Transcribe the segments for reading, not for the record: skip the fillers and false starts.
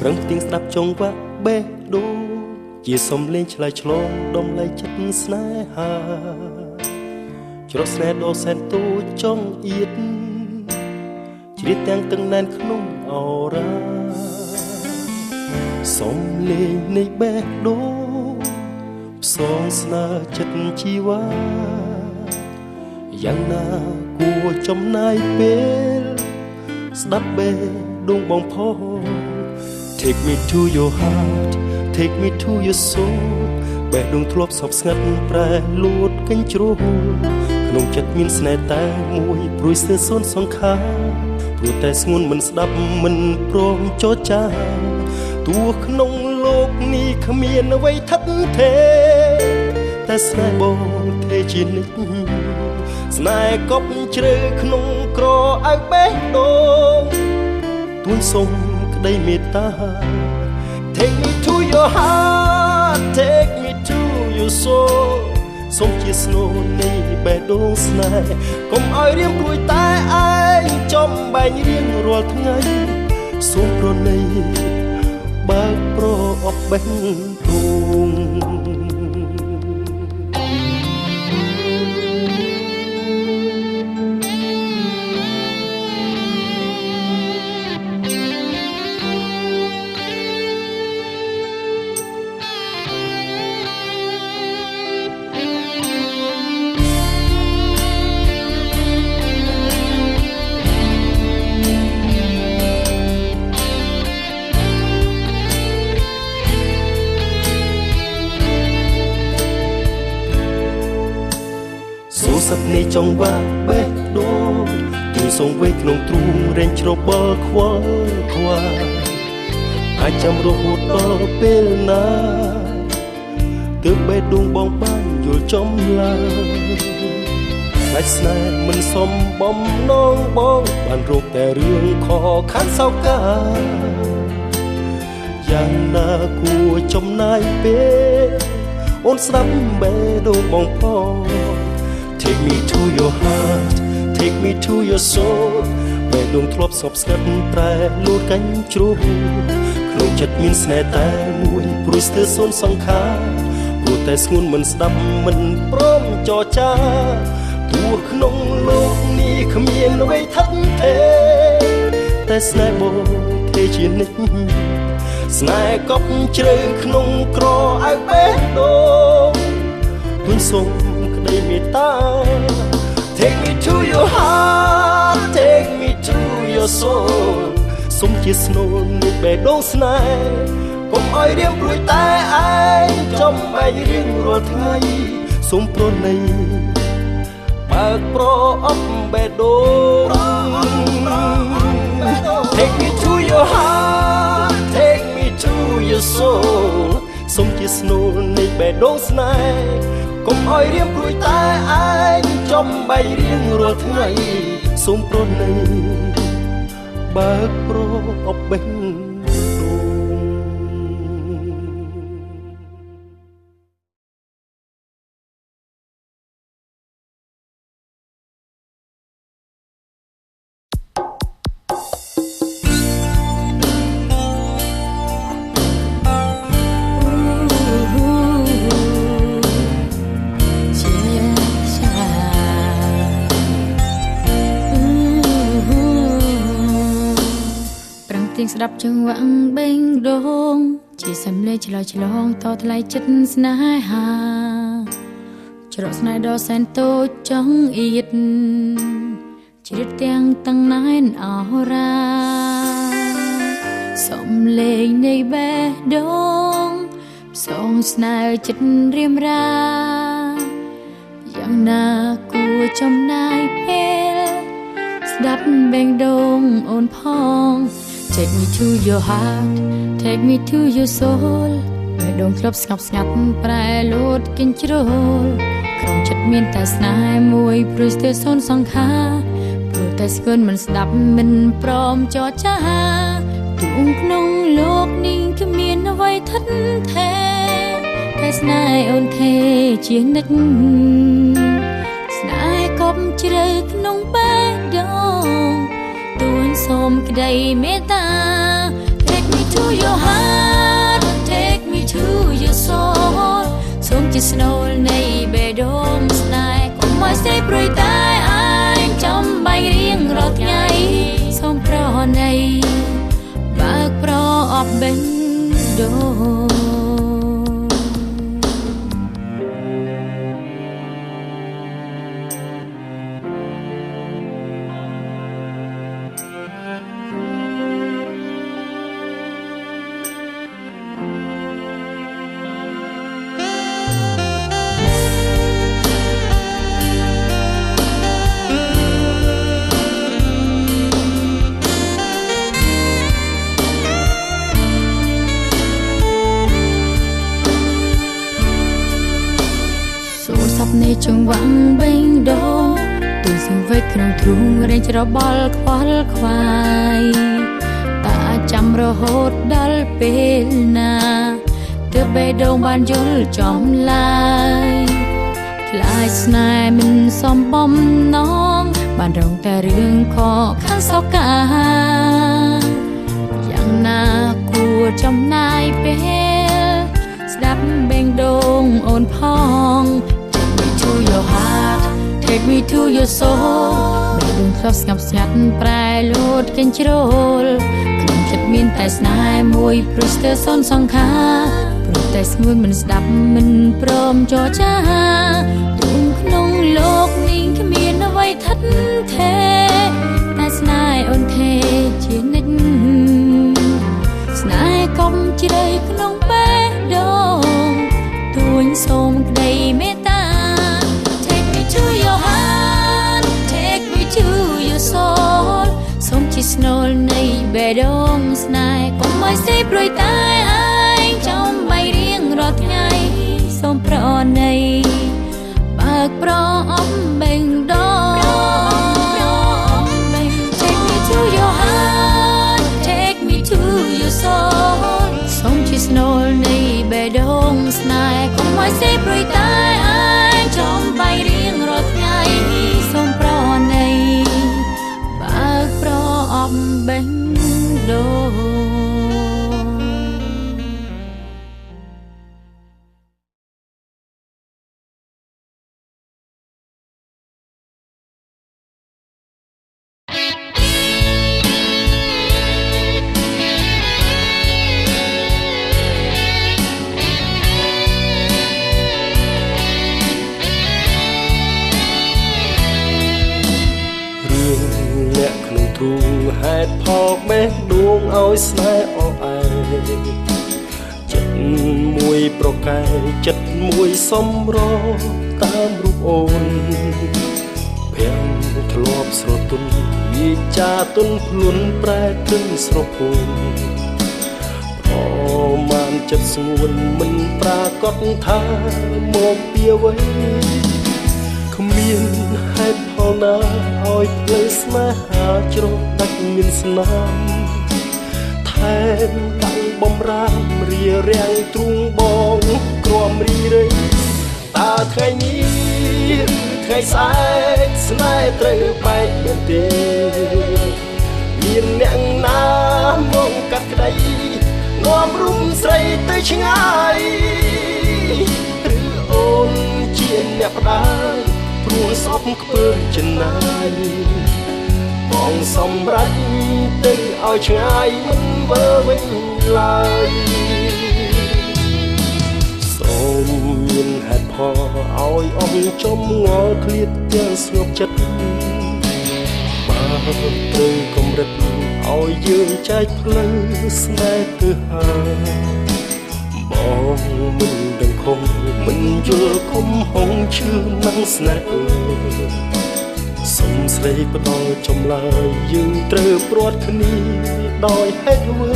ប្រឹងទៀងស្ដាប់ចង្វាក់បេះដូងជាសំលេងឆ្លើយឆ្លងដំឡៃចិត្តស្នេហាច្រត់ស្នេហ៍ដ៏សែនតូចចង់អៀតជ្រៀតទាំងទឹកណែនក្នុងអរ៉ាសំលេងនៃបេះដូងផ្សងស្នើចិត្តជីវ៉ាយ៉ាងណាគួរចំណាយពេលស្ដាប់បេះដូងបងផង Take me to your heart Take me to your soul បេះដូងធ្លាប់សោកស្ងាត់ប្រែលួតកញ្ជ្រោលក្នុងចិត្តមានស្នេហ៍តែមួយព្រួយស្ទើរសូន្យសង្ខារព្រោះតែស្ងួនមិនស្ដាប់មិនព្រមចរចាទោះក្នុងលោកនេះគ្មានអ្វីថិតថេរតែស្នេហ៍បងទេជានិច្ចស្នេហ៍កប់ជ្រៅក្នុងក្រអៅបេះដូងទួញសុំក្តីមេត្តា Take me to your heart Take me to your soul សូមជាស្នូលនៃបេះដូងស្នេហ៍កុំឲ្យរៀងព្រួយតែឯងចំបែងរៀងរាល់ថ្ងៃសូមប្រណីបើកប្រអប់បេះដូង សឹកនៃចង្វាក់បេះដូងទូសងវេក្នុងទ្រូងរែងច្របល់ខ្វល់ខ្វាយអាចចាំរហូតដល់ពេលណាទើបបេះដូងបងបានយល់ចំឡើយតែស្នេហ៍មិនសមបំណងបងបានរកតែរឿងខកខានសោកកាយ៉ាងណាគួរចំណាយពេលអូនស្ដាប់បេះដូងបងផង Take me to your heart Take me to your soul បេះដូងធ្លាប់សោកស្ងាត់ប្រែលួតកញ្ជ្រោលក្នុងចិត្តមានស្នេហ៍តែមួយព្រួយស្ទើរសូន្យសង្ខារព្រោះតែស្ងួនមិនស្ដាប់មិនព្រមចរចាទោះក្នុងលោកនេះគ្មានអ្វីថិតថេរតែស្នេហ៍បងទេជានិច្ចស្នេហ៍កប់ជ្រៅក្នុងក្រអៅបេះដូងទួញសុំក្តីមេត្តា Take me to your heart Take me to your soul សូមជាស្នូលនៃបេះដូងស្នេហ៍កុំឲ្យរៀងព្រួយតែឯងចំបែងរៀងរាល់ថ្ងៃសូមប្រណីបើកប្រអប់បេះដូង Take me to your heart Take me to your soul សូមជាស្នូលនៃបេះដូងស្នេហ៍កុំឲ្យរៀងព្រួយតែឯងចំបែងរៀងរាល់ថ្ងៃសូមប្រណីបើកប្រអប់បេះដូង ស្ដាប់ចង្វាក់បេះដូងជាសំឡេងឆ្លើយឆ្លងតថ្លៃចិត្តស្នេហាច្រកស្នេហ៍ដ៏សែនតូចចង់អៀតជ្រៀតទាំងតឹងណែនអរ៉ាសំឡេងនៃបេះដូងផ្សងស្នេហ៍ចិត្តរៀមរាយ៉ាងណាគួរចំណាយពេលស្ដាប់បេះដូងអូនផង Take me to your heart Take me to your soul បេះដូងធ្លាប់ស្ងប់ស្ងាត់ប្រែលួតកញ្ជ្រោលក្នុងចិត្តមានតែស្នេហ៍មួយព្រួយស្ទើរសូន្យសង្ខារព្រោះតែស្គនមិនស្ដាប់មិនព្រមចរចាទូងក្នុងលោកនេះគ្មានអ្វីថិតថេរតែស្នេហ៍អូនទេជានិច្ចស្នេហ៍កប់ជ្រៅក្នុងបេះដូង សូមក្តីមេត្តា Take me to your heart take me to your soul សូមជាស្នូលនៃបេះដូងស្នេហ៍កុំឲ្យស្ទេព្រួយតែអញចំបាញ់រៀងរាល់ថ្ងៃសូមប្រណីបើកប្រអប់បេះដូងនៃចង្វាក់បេងដូងទូសង្វេគក្នុងទ្រូងរែងច្របល់ខ្វល់ខ្វាយតាចាំរហូតដល់ពេលណាទើបបេះដូងបានយល់ចំឡើយខ្លាចស្នេហ៍មិនសមបំណងបានរងតែរឿងខកខាងសោកាយ៉ាងណាគួរចំណាយពេលស្ដាប់បេងដូងអូនផងto your heart take me to your soul បេះដូងធ្លាប់ស្ងប់ស្ងាត់ប្រែលោតកញ្ជ្រោលក្នុងចិត្តមានតែស្នេហ៍មួយព្រោះស្ទើរសូន្យសង្ខារព្រោះតែស្ងួនមិនស្ដាប់មិនព្រមចរចាទូក្នុងលោកនេះគ្មានអ្វីថិតថេរតែស្នេហ៍អូនទេជានិច្ចស្នេហ៍កុំជ្រៅក្នុងបេះដូងទួញសូមក្តីមេត្តាto your heart take me to your soul សូមជាស្នូលនៃបេះដូងស្នេហ៍កុំឲ្យស្ទេព្រួយតែអញចំបាញ់រៀងរាល់ថ្ងៃសូមប្រណីបើកប្រអប់បេះដូង take me to your heart take me to your soul សូមជាស្នូលនៃបេះដូងស្នេហ៍កុំឲ្យស្ទេព្រួយតែអញចំបាញ់រៀងរាល់ថ្ងៃសូមប្រណីបើកប្រអប់បេះដូងហេតុផលបេះដូងឲ្យស្នេហ៍អស់ឯងចិត្តមួយប្រកែកចិត្តមួយសម្រតាមរូបអូនភាំងធ្លាប់ស្រទន់វាចាទុនខ្លួនប្រែទិនស្រពោនប្រមាណចិត្តស្ងួនមិនប្រាកដថាមកពីអ្វីគ្មានហេតុផលណាឲ្យផ្លូវស្នេហាជ្រោះដាច់មានស្នាមថែមទាំងបំរាមរារាំងទ្រូងបងក្រំរីរៃតើថ្ងៃនេះថ្ងៃស្អែកស្នេហ៍ត្រូវបែកមែនទេមានអ្នកណាមកកាត់ក្តីនាំរុំស្រីទៅឆ្ងាយឬអូនជាអ្នកផ្ដាល់ព្រោះសពខ្ពើចំណាយបងសម្រេចទៅឲ្យឆ្ងាយមិនវើវិញឡើយសូមមានហេតុផលឲ្យអស់ចំងល់ឃ្លាតទាំងស្ងប់ចិត្តបើត្រូវកម្រិតឲ្យយើងចែកផ្លូវស្នេហ៍ទៅហើយបងមិនដឹងខំមិនយល់ខំហងឈឺនឹងស្នេហ៍សុំស្រីផ្ដល់ចម្លើយយើងត្រូវព្រាត់គ្នាដោយហេតុអ្វី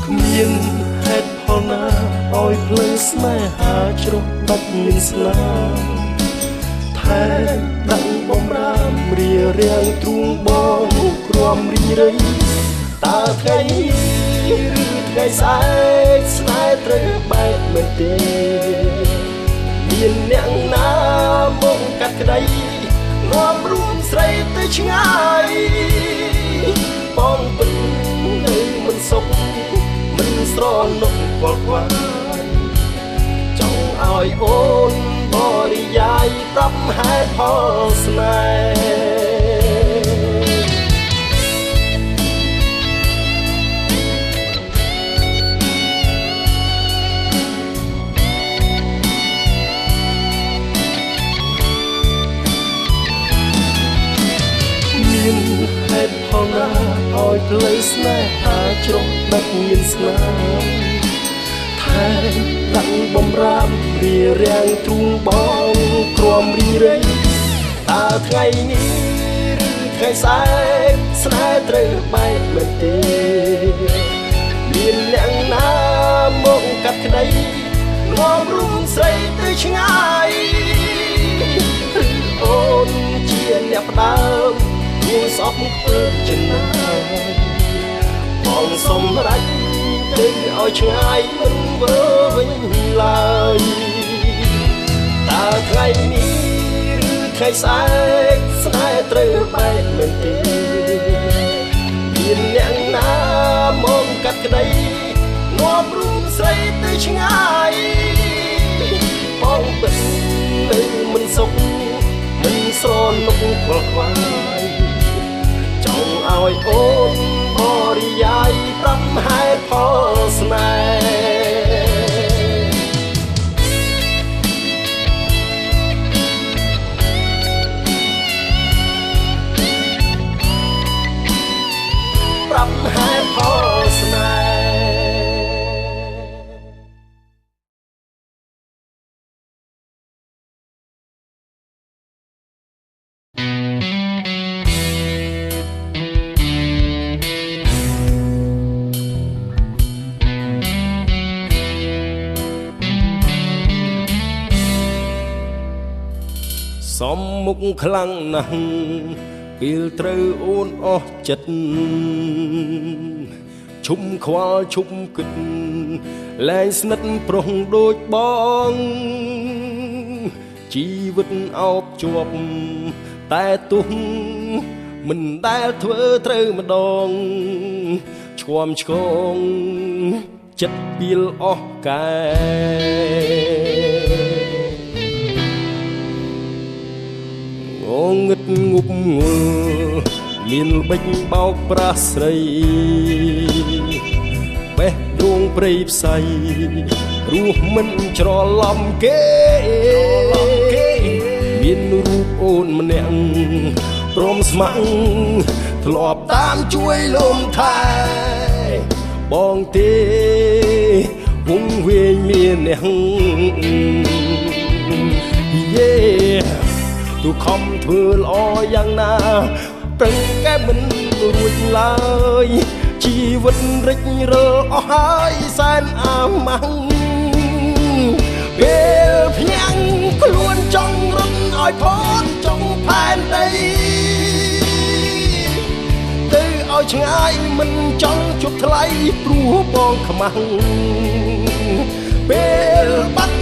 គ្មានហេតុផលណាឲ្យផ្លូវស្នេហាជ្រោះដាច់មានស្នាមថែមដឹងបំរាមរារាំងទ្រូងបងក្រំរីរៃតើថ្ងៃឬថ្ងៃស្អែកស្នេហ៍ត្រូវបែកមែនទេមានអ្នកណាមកកាត់ក្តីនាំរួមស្រីទៅឆ្ងាយបងពិតនៅមិនសុខ នុកខ្វល់ខ្វាយចង់ឲ្យអូនបរិយាយប្រាប់ហេតុផលស្នេហ៍មានហេតុផលណាឲ្យផ្លូវស្នេហាជ្រុះដឹកមានស្នាមថែដឹងបំរាមរៀបរៀងទ្រូងបងក្រំរីរៃតើថ្ងៃនេះឬថ្ងៃស្អែកស្នេហ៍ត្រូវបែកមែនទេមានអ្នកណាមកកាត់ក្តីនាំរូបស្រីទៅឆ្ងាយអូនជាអ្នកផ្ដើមគួរស្អប់ធ្វើចំណាយបងសម្រេចទៅឲ្យឆ្ងាយមិនវើវិញឡើយតើថ្ងៃនេះឬថ្ងៃស្អែកស្នេហ៍ត្រូវបែកមែនទេមានអ្នកណាមកកាត់ក្តីនាំរូបស្រីទៅឆ្ងាយបងពិតទៅមិនសុខមិនស្រណុកខ្វល់ខ្វាយចង់ឲ្យអូនបរិយាយប្រាប់ហេតុផលស្នេហ៍ប្រាប់ហេតុផលស្នេហ៍ សំមុខខ្លាំងណាស់ពេលត្រូវអូនអស់ចិត្តឈុំខ្វល់ឈុំគិតលែងស្និទ្ធប្រុងដូចបងជីវិតអោបជាប់តែទុះមិនដែលធ្វើត្រូវម្ដងឆ្គាំឆ្គងចិត្តពីលអស់កែងឹតងប់ងល់មានល្បិចបោកប្រាស់ស្រីបេះដូងព្រៃផ្សៃរស់មិនច្រឡំគេមានរូបអូនម្នាក់ព្រមស្ម័គ្រធ្លាប់តាមជួយលំថែបងទេវងវែងមានអ្នកយេទូខំធ្វើល្អយ៉ាងណាប្រឹងកែមិនរួចឡើយជីវិតរិចរើអស់ហើយសែនអាម៉ាំងពេលភ្ញាំងខ្លួនចង់រត់ឲ្យផុតចង់ផែនដីទៅឲ្យឆ្ងាយមិនចង់ជប់ថ្លៃព្រោះបងខ្មាំងពេលបាត់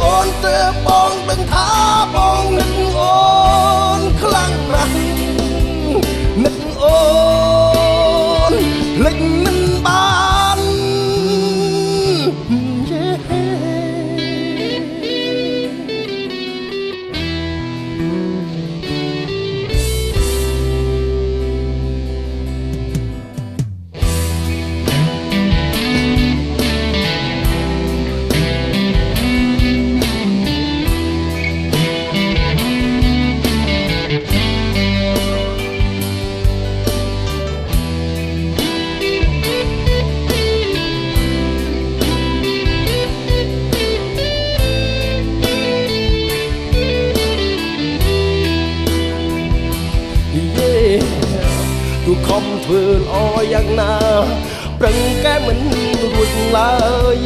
អូនទៅបងដឹងថាបងនឹកអូនខ្លាំងណាស់នឹកអូនភ្លេចមិនបានទូខំធ្វើល្អយ៉ាងណាប្រឹងកែមិនរួចឡើយ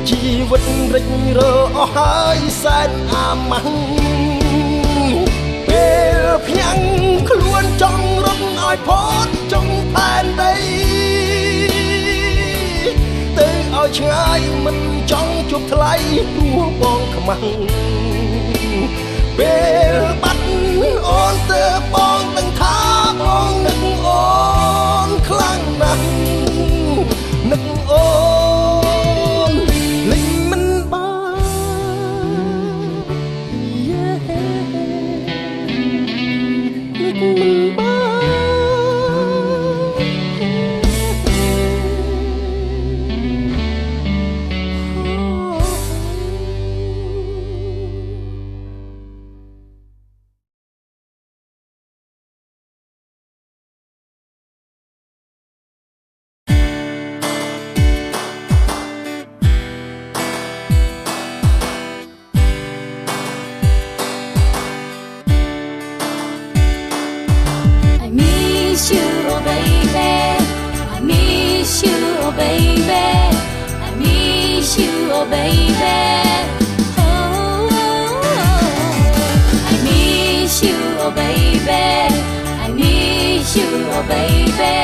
ជីវិតរិចរើអស់ហើយសែនអាម៉ាំងពេលភ្ញាំងខ្លួនចង់រត់ឲ្យផុតចង់ផែនដីទៅឲ្យឆ្ងាយមិនចង់ជប់ថ្លៃព្រោះបងខ្មាំងពេលបាត់អូនទៅបងដឹងថាបងនឹកអូនខ្លាំងណាស់នឹកអូន oh baby. Oh, I miss you, oh baby. I miss you, oh baby.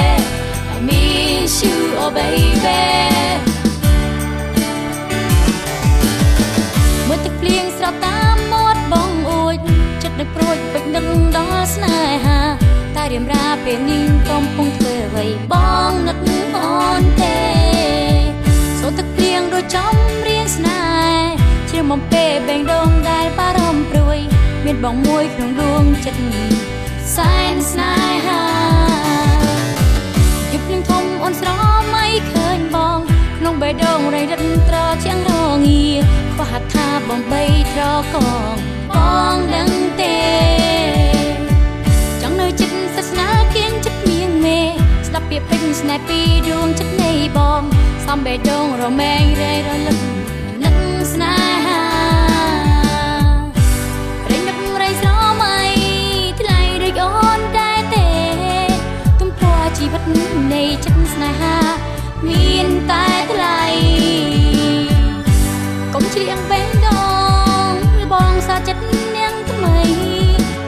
I miss you, oh baby. មើលទឹកភ្លៀងស្រកតាមមាត់បងអួចចិត្តនឹកព្រួយពេចនឹងដល់ស្នេហាតែរៀមរាពេលនេះកំពុងធ្វើអ្វីបងនឹកអូនទេសូនទឹកភ្លៀងដូចចំរៀងស្នេហ៍ជ្រាបបំពេបែងដងដែលបារម្ភព្រួយមានបងមួយក្នុងដួងចិត្តសែនស្នេហាយប់ភ្លៀងធំអូនស្រមៃឃើញបងក្នុងបេះដូងរៃរិតត្រជាងរងាខ្វះថាបំបីត្រកងបងដឹងទេចង់នៅចិត្តសាសនាគៀងចិត្តមៀងមេស្ដាប់ពាក្យពេចន៍ស្នេហ៍ពីដួងចិត្តនៃបងសំបេះដូងរមែងរៃរលឹកនឹកស្នេហារៃនឹករៃស្រមៃថ្លៃដូចអូនដែរទេទំព័រជីវិតនៃចិត្តស្នេហាមានតែថ្លៃកុំច្រៀងបេះដូងបងសាចិត្តនាងថ្មី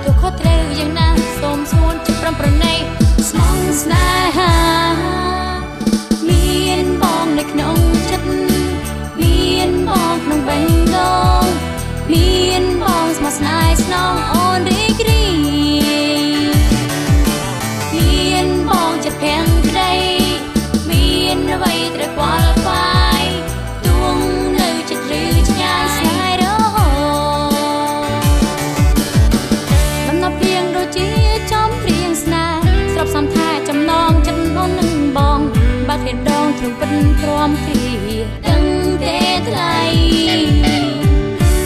ទោះខុសត្រូវយ៉ាងណាសូមសួនចិត្តប្រំប្រណីស្មងស្នេហាមានបងនៅក្នុងចិត្តមានបងក្នុងបេះដូងមានបងស្មោះស្នេហ៍ស្នងអូនរីករាយមានបងចិត្តភាំងក្តីមានអ្វីត្រូវខ្វល់ខ្វាយទួងនៅចិត្តឬឆ្ងាយស្នេហ៍រហូតដំណប់ភ្លៀងដូចជាចំព្រៀងស្នេហ៍ស្របសំថាចំណងចិត្តអូននឹងបងបើឃ្លានដងទ្រង់ពិតព្រមគ្រាដឹងទេថ្លៃ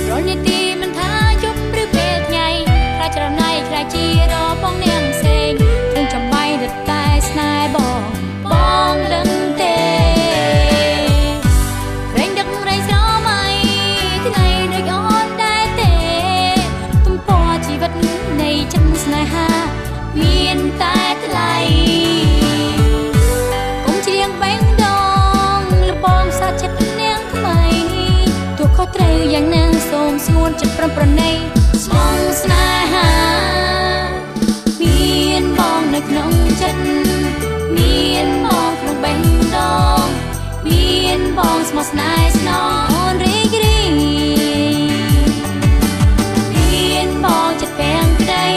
រាល់នាទីមិនថាយប់ឬពេលថ្ងៃខ្លាចច្រណៃខ្លាចជារបងនាងផ្សេងគ្រឿងចំបៃរត់តែស្នេហ៍បងដឹងទេរែងដឹករែងស្រមៃថ្ងៃដូចអូនដែរទេទំព័រជីវិតនៃចិត្តស្នេហាមានតែថ្លៃកុំច្រៀងបេះដូងលបងសាចិត្តនាងថ្មីទោះខុសត្រូវយ៉ាងណាសូមស្ងួនចិត្តប្រំប្រណីស្មងស្នេហាមានបងនៅក្នុងចិត្តមានបងក្នុងបេះដូងមានបងស្មោះស្នេហ៍ស្នងអូនរីករាយមានបងចិត្តភាំងក្តី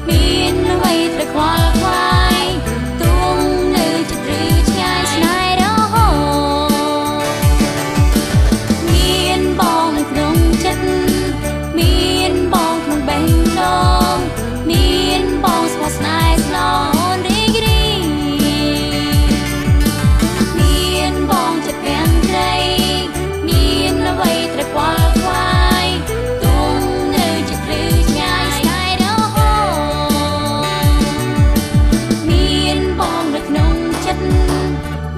មានអ្វីត្រូវខ្វល់ខ្វាយទួងនៅចិត្តឬឆ្ងាយស្នេហ៍រហូតមានបងនៅក្នុងចិត្តមានបងក្នុងបេះដូងមានបងស្មោះស្នេហ៍ស្នងអូនរីករាយមានបងចិត្តភាំងក្តីមានអ្វីត្រូវខ្វល់ខ្វាយទួងនៅចិត្តឬឆ្ងាយស្នេហ៍រហូតមានបងនៅក្នុងចិត្ត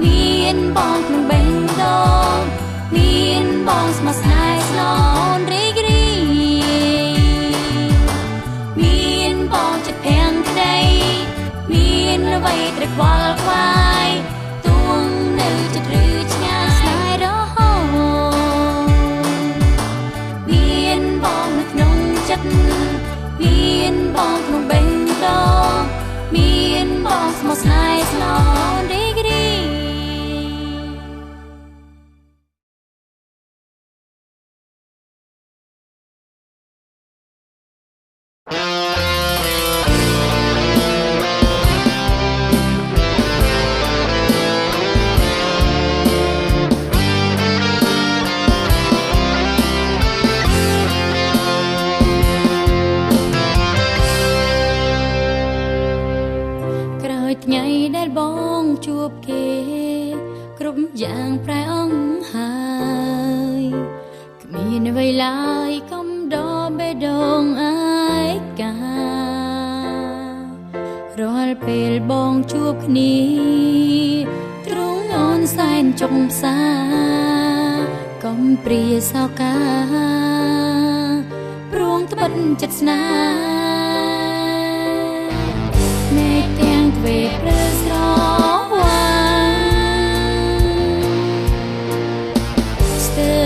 មានបងក្នុងបេះដូងមានបងស្មោះស្នេហ៍ស្នងអូនរីករាយមានបងចិត្តភាំងក្តីមានអ្វីត្រូវខ្វល់ខ្វាយទួងនៅចិត្តឬឆ្ងាយស្នេហ៍រហូតមានបងនៅក្នុងចិត្តមានបងក្នុងបេះដូងមានបងស្មោះស្នេហ៍ស្នងអូនរីករាយ ថ្ងៃដែលបងជួបគេគ្រប់យ៉ាងប្រែអង្ហើយគ្មានអ្វីឡើយកំដរបេះដូងអាយការាល់ពេលបងជួបគ្នាទ្រង់អូនសែនចុងផ្សាកំព្រាសោកាព្រួងត្បិតចិត្តស្នេហ៍មេឃទាំងទ្វេព្រឺស្រវាងស្ទើរ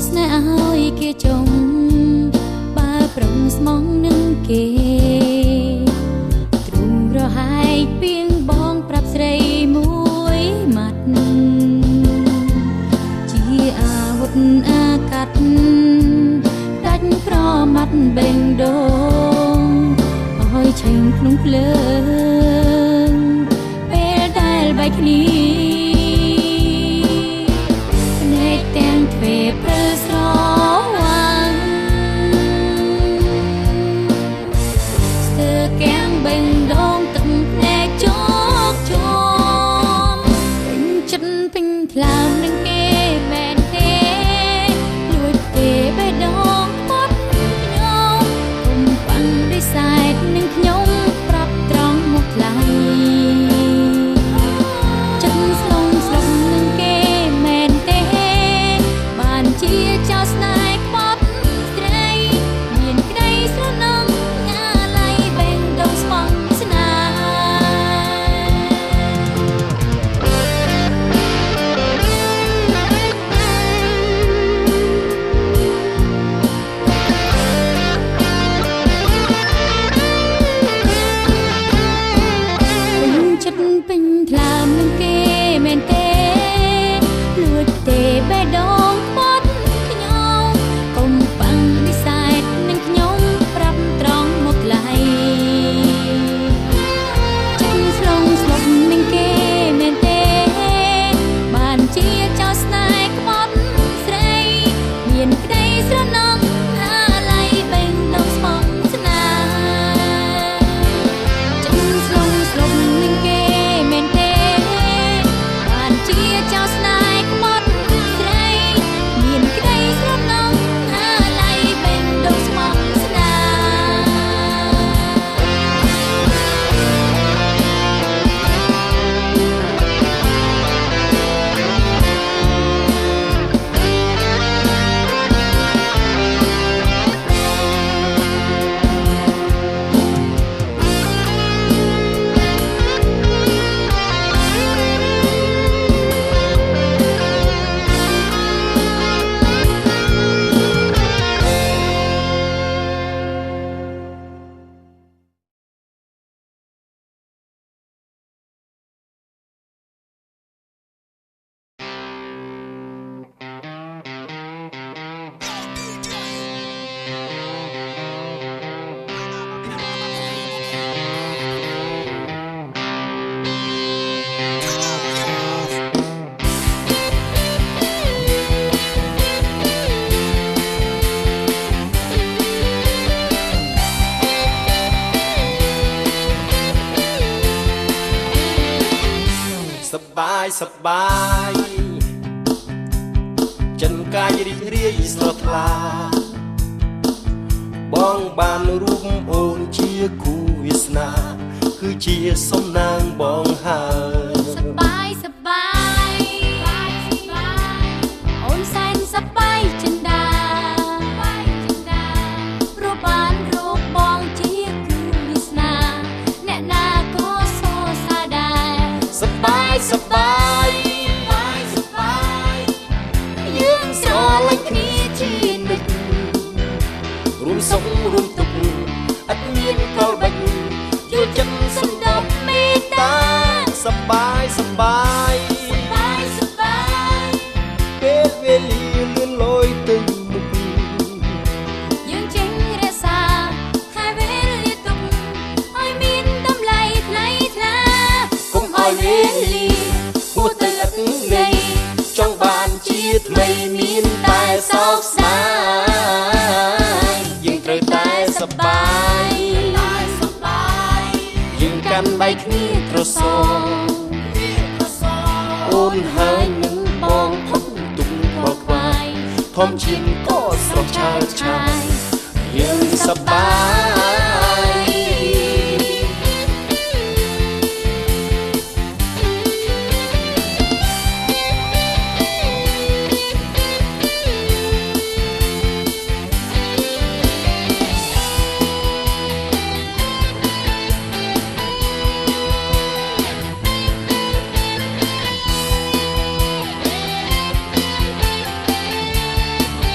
ស្នេហ៍ឲ្យគេចុងបើប្រឹងស្មងនឹងគេទ្រូងរហែកពីងបងប្រាប់ស្រីមួយម៉ាត់ជាអាវុធអាកាត់ដាច់ប្រមាត់បេងដូងឲ្យឆេងក្នុងភ្លើងពេលដែលបែកគ្នាភ្នែកទាំងទ្វេព្រើស្រវាំងស្ទើរកាំងបេងដូងទឹកភ្នែកជោកជាប់ពេញចិត្តពេញថ្លើមនឹងគេមែនទេលួចទេបេះដូងគាត់ខ្ញុំកុំបាំងរិស័យនឹងខ្ញុំប្រាប់ត្រង់មកថ្លៃចិត្តស្លងស្លុកនឹងគេមែនទេបានជាចោលស្នេហ៍ខ្វាត់ស្រីមានក្តីស្រណំងាឡៃបេងដូងស្មងស្នេហ៍ចិត្តពេញថ្លើមនឹងគេមែនទេលួចទេបេះដូងខ្វាត់ខ្ញុំកុំបាំងនិស័យនឹងខ្ញុំប្រាប់ត្រង់មកថ្លៃចិត្តស្លងស្លុកនឹងគេមែនទេបានជាចោលស្នេហ៍ខ្វាត់ស្រីមានក្តីស្រណំអាឡៃបេងដូងស្មងស្នេហ៍ចិត្តស្លងស្លុកនឹងគេមែនទេបានជាចោលស្នេហ៍ខ្វាត់ស្រីមានក្តីស្រណំអាឡៃបេងដូងស្មងស្នេហ៍ សបាយសបាយចិនកាយរីករាយស្រស់ថ្លាបងបានរូបអូនជាគូវាសនាគឺជាសំណាងបងហើយ សបាយសបាយអូនសែនសប្បាយចិនដាព្រោះបានរូបបងជាគូវាសនាអ្នកណាក៏សរសើរដែរសបាយសបាយយើងស្រឡាញ់គ្នាជានិច្ចរួមសុខរួមទុក្ខអត់មានកលបាច់យល់ចិត្តសន្តោសមេត្តាសបាយសបាយពេលវេលាលឿនលយទៅមុខយើងចេញរក្សាខែវេលាទុកឲ្យមានតម្លៃថ្លៃថ្លាកុំឲ្យវេលាហួសទៅឥតន័យចង់បានជាថ្មីមានតែសោកស្ដាយយើងត្រូវតែសបាយយើងកាន់ដៃគ្នាត្រសងអូនហើយនឹងបងផុតទុំខកខ្វាយធម្មជាតិក៏ស្រស់ឆើតឆាយយើងសបាយ ស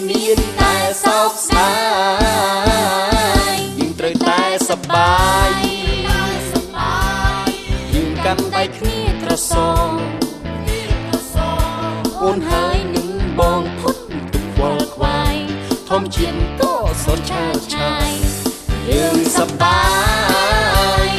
មានតែសោកស្ដាយយើងត្រូវតែសប្បាយយើងកាន់ដៃគ្នាត្រសងអូនហើយនឹងបងផុតទុកខ្វល់ខ្វាយធម្មជាតិក៏សនឆាយឆាយយើងសប្បាយ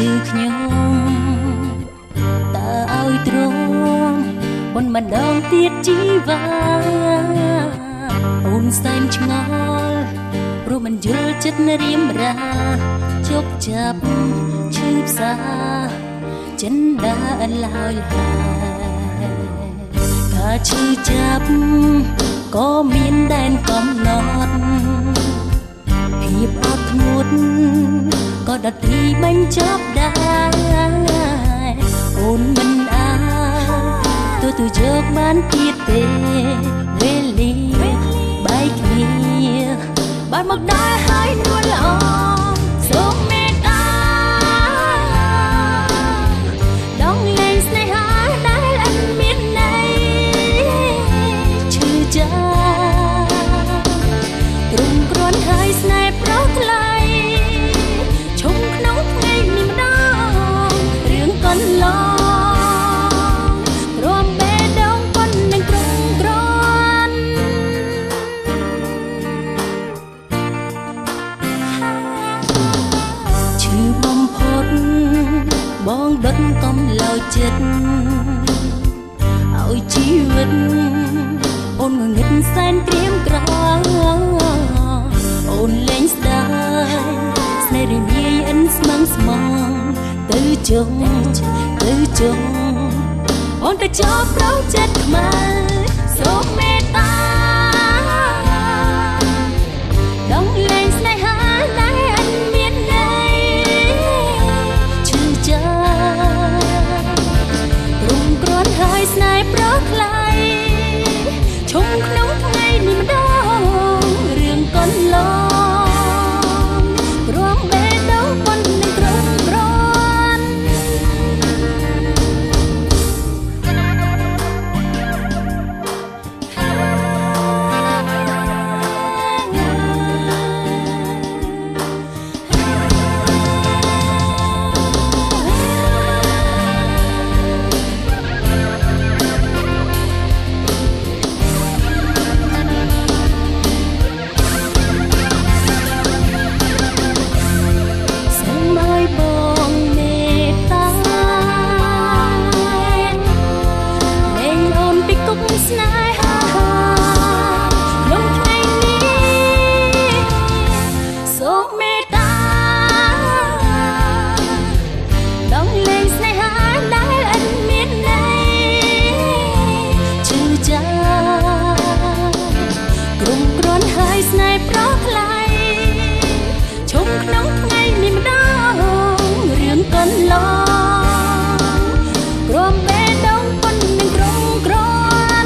ชื่อขยมตาเอาตรงบนมันดองเตียดจีวาអូនសែនឆ្ងល់ព្រោះមិនយល់ចិត្តរៀមរាជប់ចាប់ឈឺផ្សាចិនដាអន្លើយហើយថាឈឺចាប់ក៏មានដែនកំណត់ភាពអត់ធ្មត់ក៏ដទីបញ្ចប់ដែរអូនមិនអាចទៅយកបានទៀតទេវេលាបែកគ្នាបានមកដល់ហើយនួនល្អសូមមេត្តាដងលែងស្នេហាដែលអត់មានន័យឈឺចាប់ទ្រង់គ្រាន់ហើយស្នេហ៍ប្រោសថ្លៃឈុំក្នុងថ្ងៃនេះម្ដងរឿងកន្លងបងដុតកំលោចិត្តឲ្យជីវិតអូនងងឹតសែនត្រៀមក្រអូនលែងស្ដាយស្នេហ៍រមាយអិនស្មងស្មងទៅចុងអូនទៅចោលប្រោចិត្តខ្មៅសូមមេត្តាដងលែងស្នេហាដែលអត់មានន័យឈឺចាប់ទ្រង់គ្រាន់ហើយស្នេហ៍ប្រោសថ្លៃឈុំក្នុងថ្ងៃនេះម្ដងរឿងកន្លងព្រមបេះដូងប៉ុននឹងត្រង់ក្រន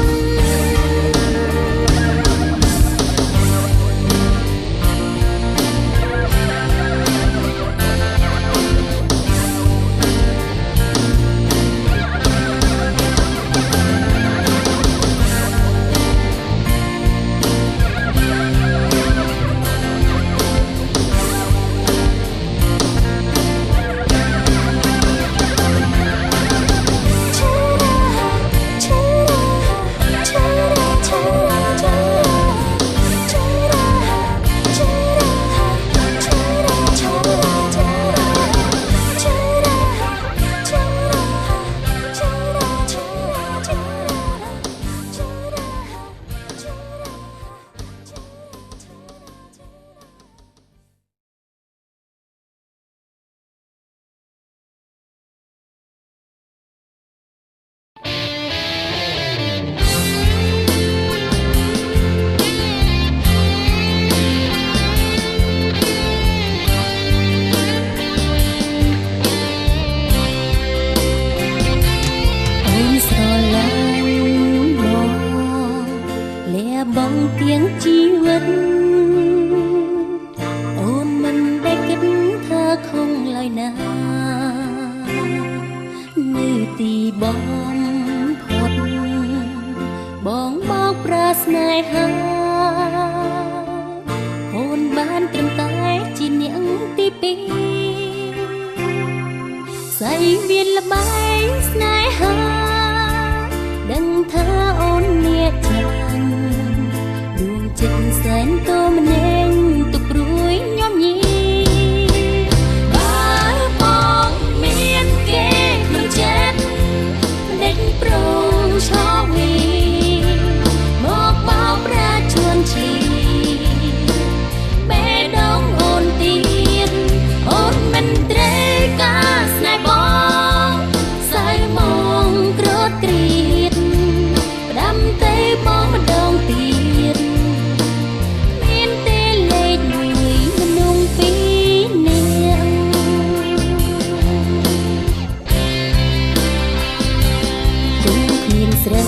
់បងទៀងជីវិតអូនមិនដែលគិតថាខំឡើយណានៅទីបំផុតបងបោកប្រាស្នេហាអូនបានត្រឹមតែជាអ្នកទីពីរសៃមានល្បែងស្នេហាដឹងថាអូនអ្នកចាញ់ចិត្តសែនតូម្នាក់ទុកព្រួយញោមញីបើបង ស្រី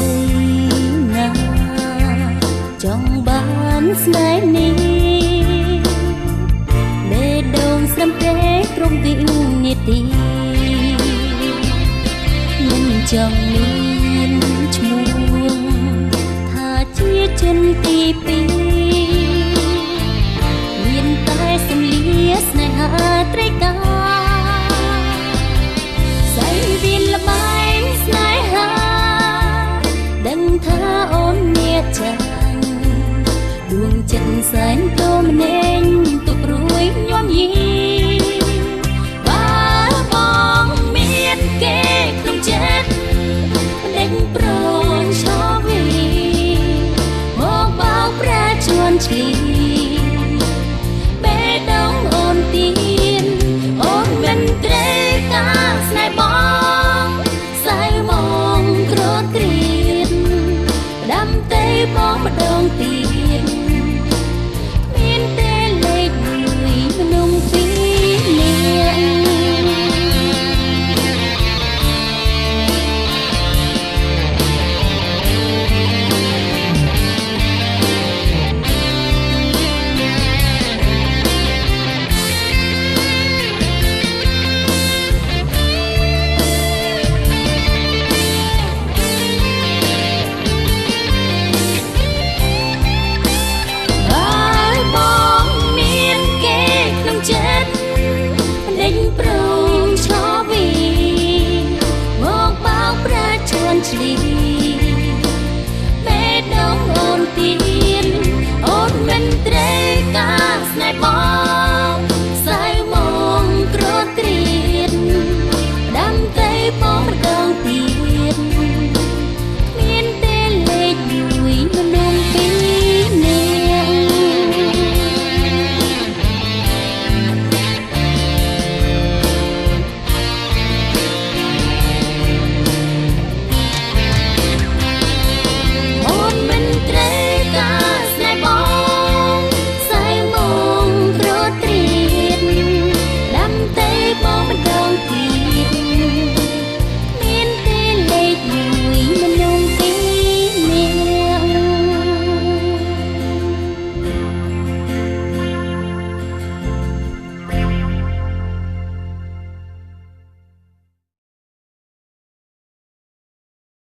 ណាចង់បានស្នេហ៍នេះបេះដូងស្រំប្រេងព្រមវិនាទីមិនចង់មានឈ្មោះថាជាជនទីពីរមានតែសំលៀកស្នេហាត្រីកា